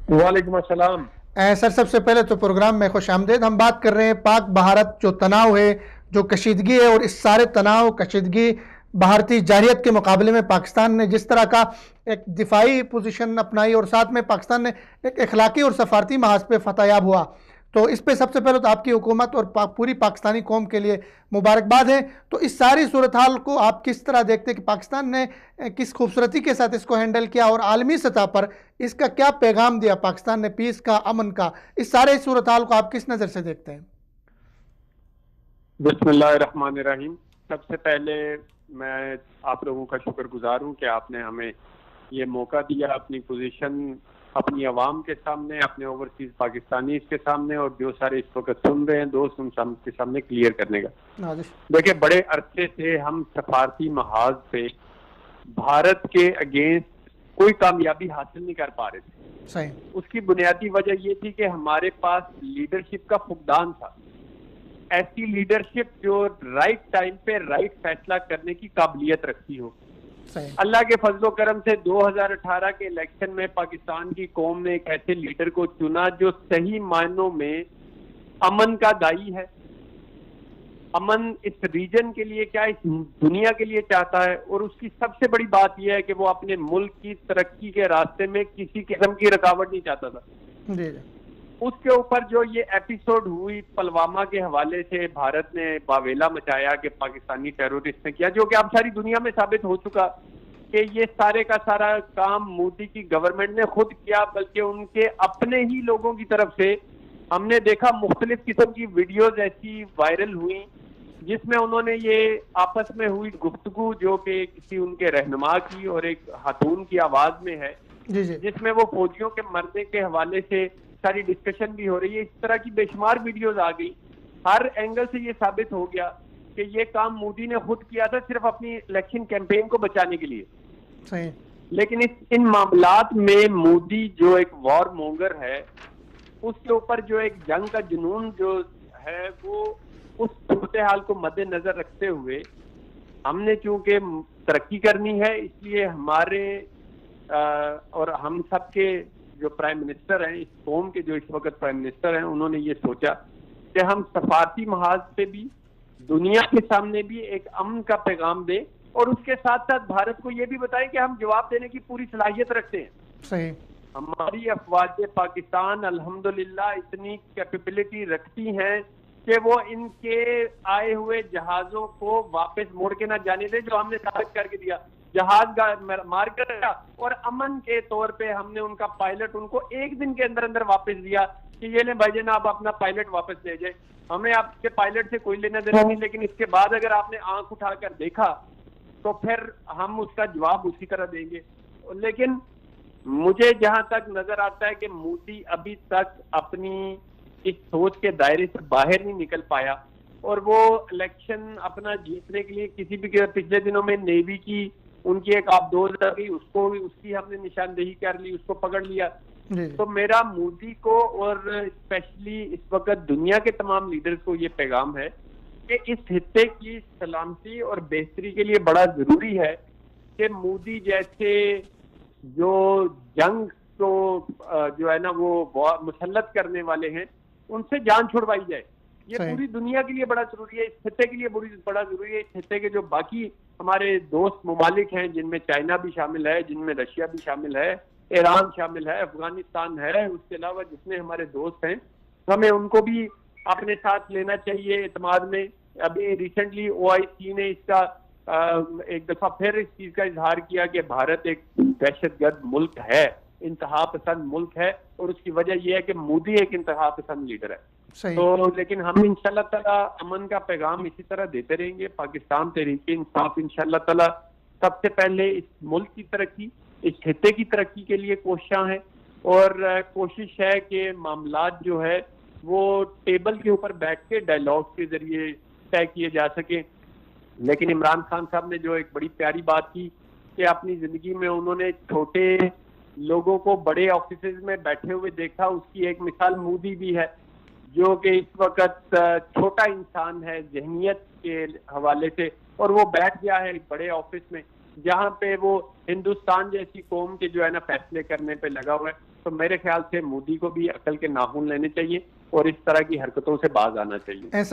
वालेकुम अस्सलाम। सर, सबसे पहले तो प्रोग्राम में खुश आमदेद। हम बात कर रहे हैं पाक भारत जो तनाव है, जो कशीदगी है, और इस सारे तनाव कशीदगी भारतीय जारहियत के मुकाबले में पाकिस्तान ने जिस तरह का एक दिफाई पोजीशन अपनाई और साथ में पाकिस्तान ने एक अखलाकी और सफारती महाज पे फतेहयाब हुआ। तो इस पे सबसे पहले तो आपकी हुकूमत और पूरी पाकिस्तानी कौम के लिए मुबारकबाद है। तो इस सारी सूरत हाल को आप किस तरह देखते हैं कि पाकिस्तान ने किस खूबसूरती के साथ इसको हैंडल किया और आलमी सतह पर इसका क्या पैगाम दिया पाकिस्तान ने, पीस का, अमन का? इस सारे सूरत हाल को आप किस नज़र से देखते हैं? बिस्मिल्लाहिर्रहमानिर्रहीम। सबसे पहले मैं आप लोगों का शुक्रगुजार हूँ कि आपने हमें ये मौका दिया अपनी पोजीशन अपनी आवाम के सामने, अपने ओवरसीज पाकिस्तानी के सामने और जो सारे इस वक्त सुन रहे हैं दोस्त उन के सामने क्लियर करने का। देखिए, बड़े अरसे से हम सफारती महाज पे भारत के अगेंस्ट कोई कामयाबी हासिल नहीं कर पा रहे थे। सही। उसकी बुनियादी वजह ये थी कि हमारे पास लीडरशिप का फुकदान था। ऐसी लीडरशिप जो राइट टाइम पे राइट फैसला करने की काबिलियत रखती हो। अल्लाह के फजलो करम से 2018 के इलेक्शन में पाकिस्तान की कौम ने एक ऐसे लीडर को चुना जो सही मायनों में अमन का दाई है। अमन इस रीजन के लिए क्या, इस दुनिया के लिए चाहता है। और उसकी सबसे बड़ी बात यह है कि वो अपने मुल्क की तरक्की के रास्ते में किसी किस्म की रुकावट नहीं चाहता था। उसके ऊपर जो ये एपिसोड हुई पुलवामा के हवाले से, भारत ने बावेला मचाया कि पाकिस्तानी टेररिस्ट ने किया, जो कि अब सारी दुनिया में साबित हो चुका कि ये सारे का सारा काम मोदी की गवर्नमेंट ने खुद किया, बल्कि उनके अपने ही लोगों की तरफ से। हमने देखा मुख्तलिफ किस्म की वीडियोज ऐसी वायरल हुई जिसमें उन्होंने ये आपस में हुई गुफ्तगू जो कि किसी उनके रहनुमा की और एक खातून की आवाज में है, जिसमें वो फौजियों के मरने के हवाले से सारी डिस्कशन भी हो रही है। इस तरह की बेशुमार वीडियोज आ गई। हर एंगल से ये साबित हो गया कि ये काम मोदी ने खुद किया था सिर्फ अपनी इलेक्शन कैंपेन को बचाने के लिए। सही। लेकिन इन मामलात में मोदी जो एक वॉर मोंगर है, उसके ऊपर जो एक जंग का जुनून जो है, वो उस सूरत हाल को मद्देनजर रखते हुए हमने चूंकि तरक्की करनी है, इसलिए हमारे और हम सबके जो प्राइम मिनिस्टर हैं, इस कौम के जो इस वक्त प्राइम मिनिस्टर हैं, उन्होंने ये सोचा कि हम सफारती महाज पे भी दुनिया के सामने भी एक अमन का पैगाम दें और उसके साथ साथ भारत को ये भी बताएं कि हम जवाब देने की पूरी सलाहियत रखते हैं। सही। हमारी अफवाज पाकिस्तान अल्हम्दुलिल्लाह इतनी कैपेबिलिटी रखती हैं कि वो इनके आए हुए जहाजों को वापस मोड़ के ना जाने दे, जो हमने साबित करके दिया। जहाज मार कर और अमन के तौर पे हमने उनका पायलट उनको एक दिन के अंदर अंदर वापस दिया कि ये ले भाईजान, आप अपना पायलट वापस ले जाए, हमें आपके पायलट से कोई लेना देना नहीं। लेकिन इसके बाद अगर आपने आंख उठाकर देखा तो फिर हम उसका जवाब उसी तरह देंगे। लेकिन मुझे जहां तक नजर आता है कि मोदी अभी तक अपनी इस सोच के दायरे से बाहर नहीं निकल पाया और वो इलेक्शन अपना जीतने के लिए किसी भी, पिछले दिनों में नेवी की उनकी एक आबदोज आ गई, उसकी हमने निशानदेही कर ली, उसको पकड़ लिया। तो मेरा मोदी को और स्पेशली इस वक्त दुनिया के तमाम लीडर्स को ये पैगाम है कि इस हिस्से की सलामती और बेहतरी के लिए बड़ा जरूरी है कि मोदी जैसे जो जंग को जो है ना वो मुसल्लत करने वाले हैं, उनसे जान छुड़वाई जाए। ये पूरी दुनिया के लिए बड़ा जरूरी है, इस खित्ते के लिए बड़ा जरूरी है। इस खित्ते के जो बाकी हमारे दोस्त ममालिक हैं, जिनमें चाइना भी शामिल है, जिनमें रशिया भी शामिल है, ईरान शामिल है, अफगानिस्तान है, उसके अलावा जितने हमारे दोस्त हैं, हमें उनको भी अपने साथ लेना चाहिए एतमाद में। अभी रिसेंटली OIC ने इसका एक दफा फिर इस चीज का इजहार किया कि भारत एक दहशतगर्द मुल्क है, इंतहा पसंद मुल्क है, और उसकी वजह यह है कि मोदी एक इंतहा पसंद लीडर है। तो लेकिन हम इंशाल्लाह ताला अमन का पैगाम इसी तरह देते रहेंगे। पाकिस्तान तहरीक इंसाफ इंशाल्लाह ताला सबसे पहले इस मुल्क की तरक्की, इस खित्ते की तरक्की के लिए कोशिशां हैं और कोशिश है कि मामलात जो है वो टेबल के ऊपर बैठ के डायलॉग के जरिए तय किए जा सके। लेकिन इमरान खान साहब ने जो एक बड़ी प्यारी बात की कि अपनी जिंदगी में उन्होंने छोटे लोगों को बड़े ऑफिसेज में बैठे हुए देखा, उसकी एक मिसाल मोदी भी है, जो कि इस वक्त छोटा इंसान है जहनियत के हवाले से, और वो बैठ गया है एक बड़े ऑफिस में। जहाँ पे वो हिंदुस्तान जैसी कौम के जो है ना फैसले करने पे लगा हुआ है। तो मेरे ख्याल से मोदी को भी अकल के नाखून लेने चाहिए और इस तरह की हरकतों से बाज आना चाहिए। ऐसा